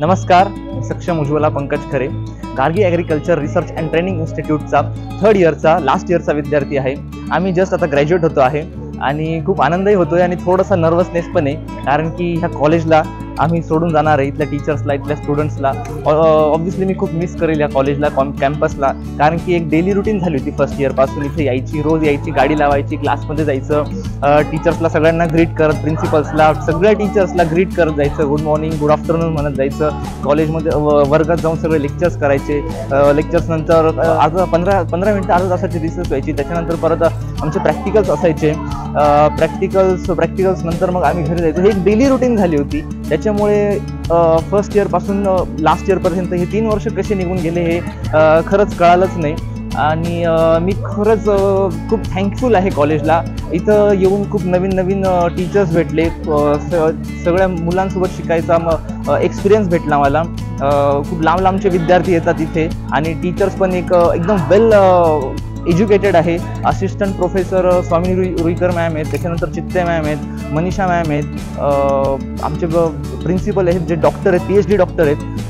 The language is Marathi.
नमस्कार, सक्षम Ujjwala Pankaj Khare, Gargi agriculture research and training इन्स्टिट्यूटचा थर्ड इयरचा लास्ट इयरचा विद्यार्थी आहे। आम्ही जस्ट आता ग्रॅज्युएट होतो आहे आणि खूप आनंदही होतोय आणि थोडासा नर्वसनेस पण आहे, कारण की ह्या कॉलेजला आम्ही सोडून जाणार आहे, इथल्या टीचर्सला, इथल्या स्टुडंट्सला। ऑब्व्हियसली मी खूप मिस करेल या कॉलेजला, कॅम्पसला, कारण की एक डेली रुटीन झाली होती फर्स्ट इयरपासून। इथे यायची, रोज यायची, गाडी लावायची, क्लासमध्ये जायचं, टीचर्सला सगळ्यांना ग्रीट करत, प्रिन्सिपल्सला, सगळ्या टीचर्सला ग्रीट करत जायचं, गुड मॉर्निंग, गुड आफ्टरनून म्हणत जायचं। कॉलेजमध्ये वर्गात जाऊन सगळे लेक्चर्स करायचे, लेक्चर्स नंतर अर्धा 15 मिनिटं अर्धा तासाची रिसर्च व्हायची, त्याच्यानंतर परत आमचे प्रॅक्टिकल्स असायचे, प्रॅक्टिकल्स नंतर मग आम्ही घरी जायचो। हे एक डेली रुटीन झाली होती, त्याच्यामुळे फर्स्ट इयरपासून लास्ट इयरपर्यंत हे 3 वर्ष कसे निघून गेले हे खरंच कळालंच नाही। आणि मी खरंच खूप थँकफुल आहे कॉलेजला। इथं येऊन खूप नवीन टीचर्स भेटले, सगळ्या मुलांसोबत शिकायचा एक्सपिरियन्स भेटला मला। खूप लांबचे विद्यार्थी येतात इथे आणि टीचर्स पण एकदम वेल एज्युकेटेड आहे। असिस्टंट प्रोफेसर स्वामी रुईकर मॅम आहेत, त्याच्यानंतर चित्ते मॅम आहेत, मनीषा मॅम आहेत, आमचे प्रिन्सिपल आहेत जे डॉक्टर आहेत, PhD डॉक्टर आहेत।